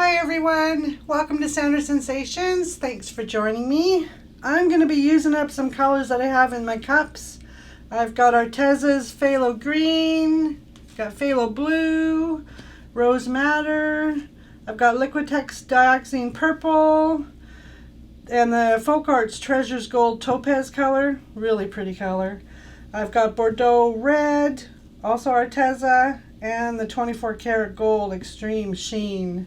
Hi everyone, welcome to Sandra Sensations. Thanks for joining me. I'm going to be using up some colors that I have in my cups. I've got Arteza's Phthalo Green, got Phthalo Blue, Rose Madder, I've got Liquitex Dioxazine Purple, and the Folk Arts Treasures Gold Topaz color, really pretty color. I've got Bordeaux Red, also Arteza, and the 24 karat gold Extreme Sheen.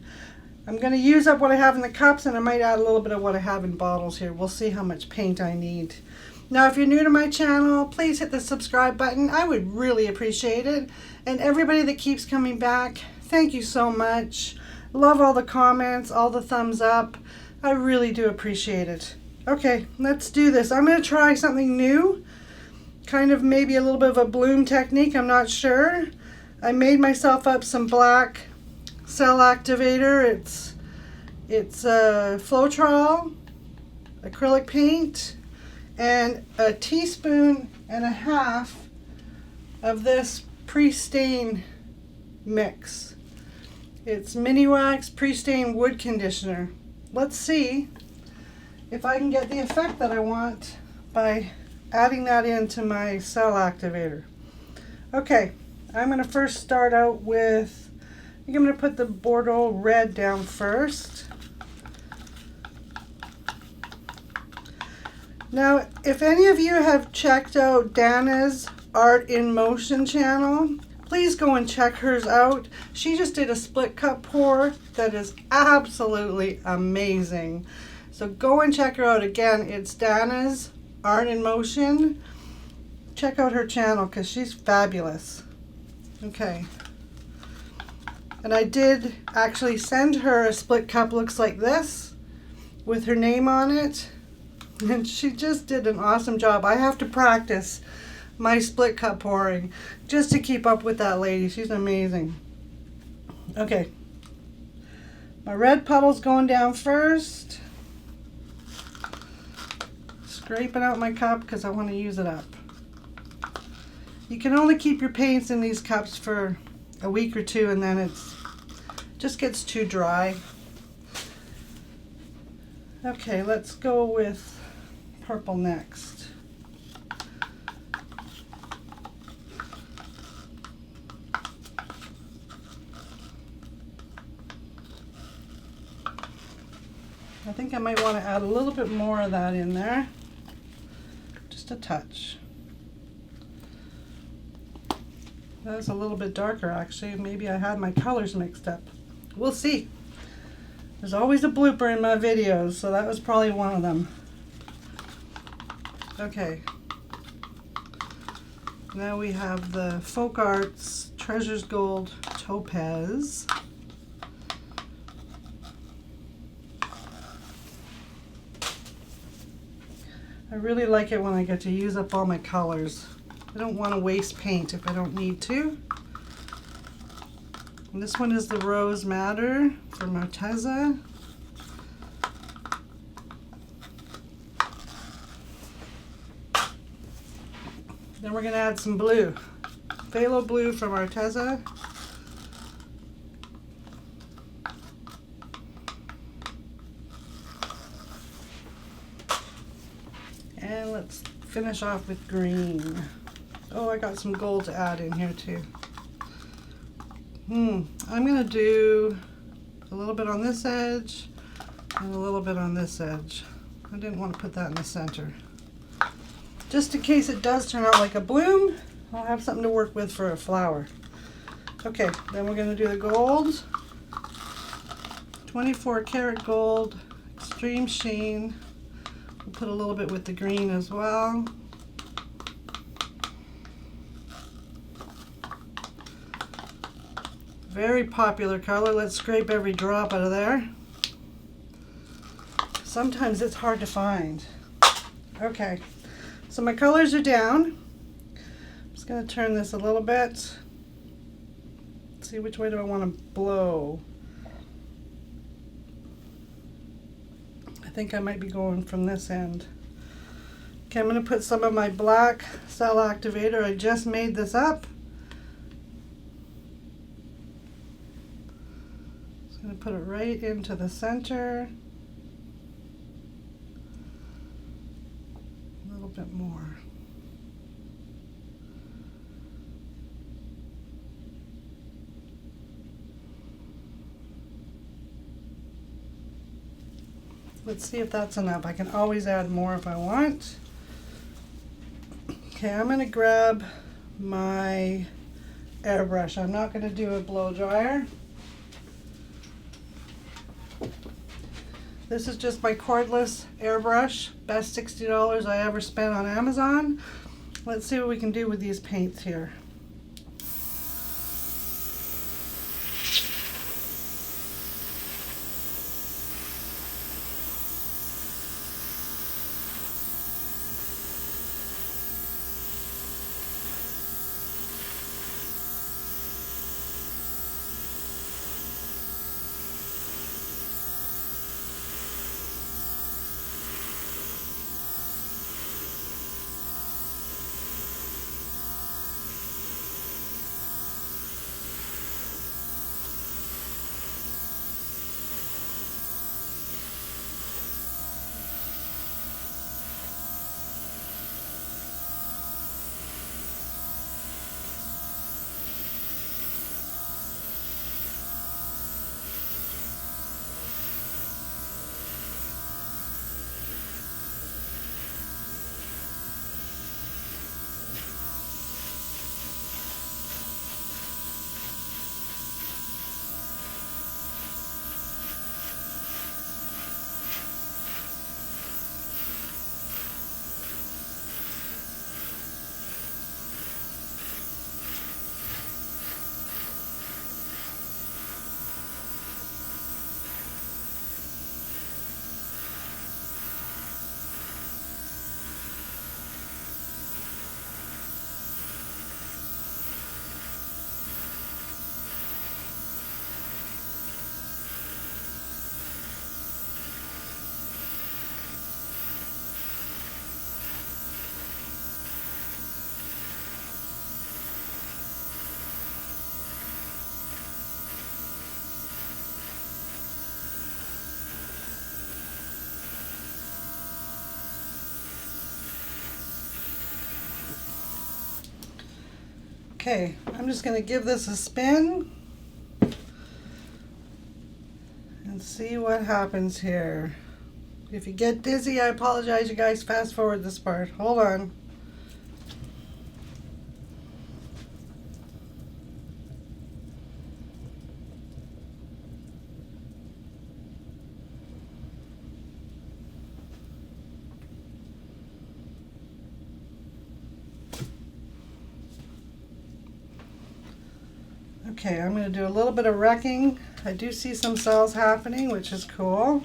I'm going to use up what I have in the cups, and I might add a little bit of what I have in bottles here. We'll see how much paint I need. Now, if you're new to my channel, please hit the subscribe button. I would really appreciate it. And everybody that keeps coming back, thank you so much. Love all the comments, all the thumbs up. I really do appreciate it. Okay, let's do this. I'm going to try something new. Kind of maybe a little bit of a bloom technique, I'm not sure. I made myself up some black cell activator. It's Floetrol acrylic paint and a teaspoon and a half of this pre-stain mix. It's Mini Wax pre-stain wood conditioner. Let's see if I can get the effect that I want by adding that into my cell activator. Okay, I'm going to first start out with, I think I'm going to put the Bordeaux Red down first. Now, if any of you have checked out Dana's Art in Motion channel, please go and check hers out. She just did a split cup pour that is absolutely amazing. So go and check her out. Again, it's Dana's Art in Motion. Check out her channel because she's fabulous. Okay. And I did actually send her a split cup, looks like this, with her name on it. And she just did an awesome job. I have to practice my split cup pouring just to keep up with that lady. She's amazing. Okay. My red puddle's going down first. Scraping out my cup because I want to use it up. You can only keep your paints in these cups for a week or two, and then it just gets too dry. Okay, let's go with purple next. I think I might want to add a little bit more of that in there. Just a touch. That's a little bit darker actually. Maybe I had my colors mixed up. We'll see. There's always a blooper in my videos, so that was probably one of them. Okay. Now we have the Folk Arts Treasures Gold Topaz. I really like it when I get to use up all my colors. I don't want to waste paint if I don't need to. And this one is the Rose Madder from Arteza. Then we're going to add some blue. Phthalo Blue from Arteza. And let's finish off with green. Oh, I got some gold to add in here too. I'm going to do a little bit on this edge and a little bit on this edge. I didn't want to put that in the center. Just in case it does turn out like a bloom, I'll have something to work with for a flower. Okay, then we're going to do the gold. 24 karat gold, Extreme Sheen. We'll put a little bit with the green as well. Very popular color. Let's scrape every drop out of there. Sometimes it's hard to find. Okay, so my colors are down. I'm just going to turn this a little bit. See which way do I want to blow. I think I might be going from this end. Okay, I'm going to put some of my black cell activator. I just made this up. put it right into the center. A little bit more. Let's see if that's enough. I can always add more if I want. Okay, I'm going to grab my airbrush. I'm not going to do a blow dryer. This is just my cordless airbrush. Best $60 I ever spent on Amazon. Let's see what we can do with these paints here. Okay, I'm just going to give this a spin and see what happens here. If you get dizzy, I apologize, you guys. Fast forward this part. Hold on. Okay, I'm going to do a little bit of wrecking. I do see some cells happening, which is cool.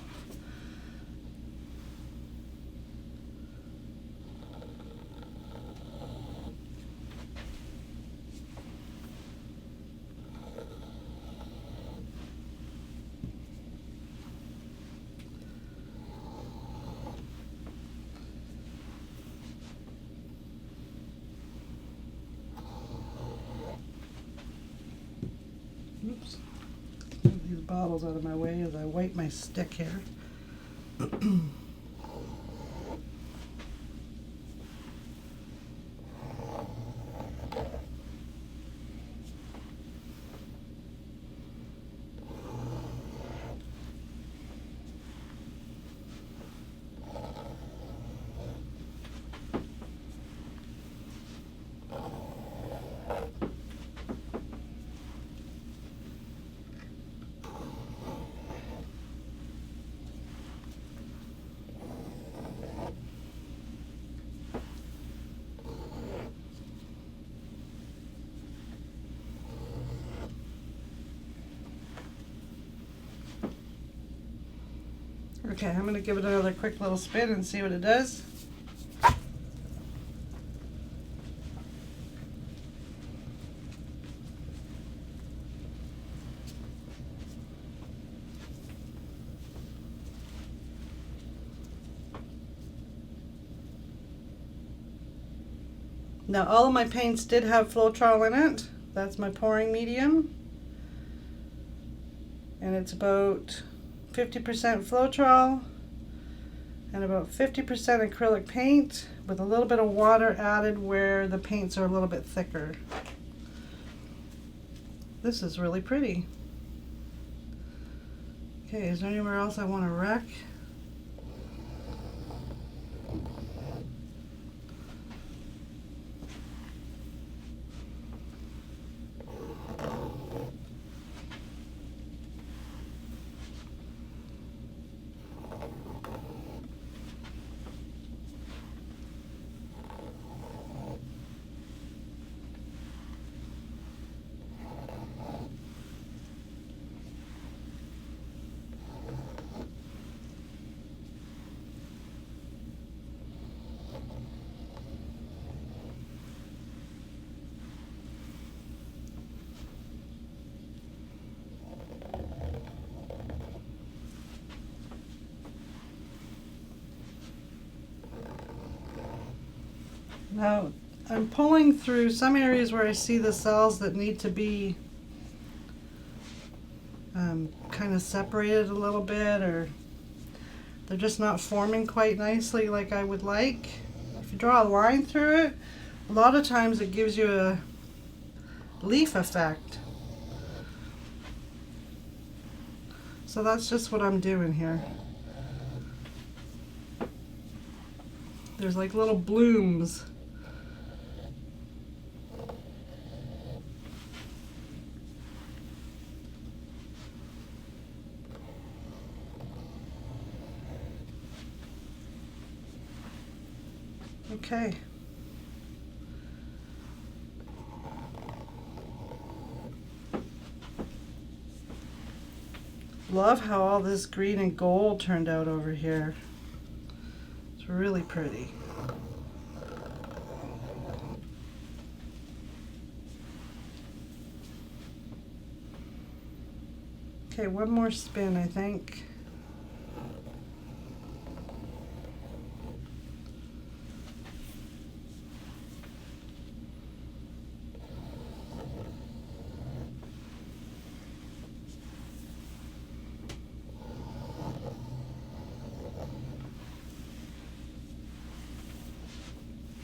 Oops. Move these bottles out of my way as I wipe my stick here. Okay, I'm going to give it another quick little spin and see what it does. Now all of my paints did have Floetrol in it. That's my pouring medium. and it's about 50% Floetrol and about 50% acrylic paint with a little bit of water added where the paints are a little bit thicker. This is really pretty. Okay, is there anywhere else I want to wreck? Now, I'm pulling through some areas where I see the cells that need to be kind of separated a little bit, or they're just not forming quite nicely like I would like. If you draw a line through it, a lot of times it gives you a leaf effect. So that's just what I'm doing here. There's like little blooms. Okay. Love how all this green and gold turned out over here. It's really pretty. Okay, one more spin, I think.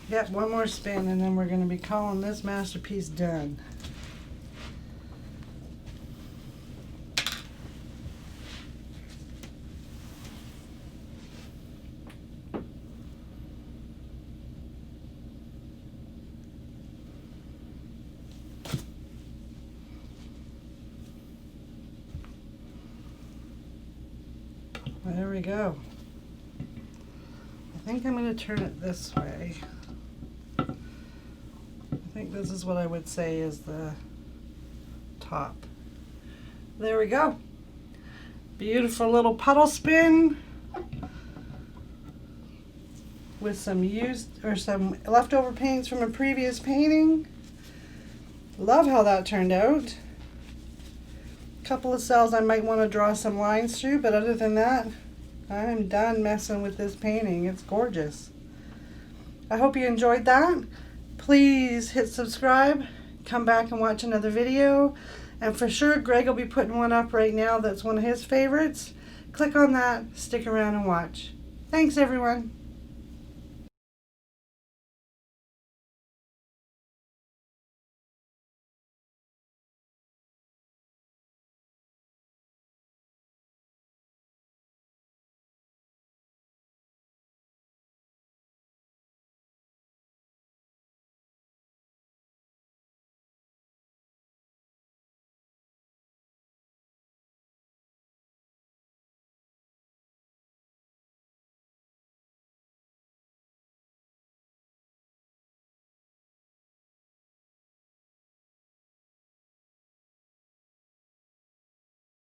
Yep, one more spin and then we're going to be calling this masterpiece done. There we go. I think I'm going to turn it this way. I think this is what I would say is the top. There we go. Beautiful little puddle spin with some some leftover paints from a previous painting. Love how that turned out. A couple of cells I might want to draw some lines through, but other than that, I'm done messing with this painting. It's gorgeous. I hope you enjoyed that. Please hit subscribe, come back and watch another video, and for sure Greg will be putting one up right now that's one of his favorites. Click on that, stick around and watch. Thanks everyone.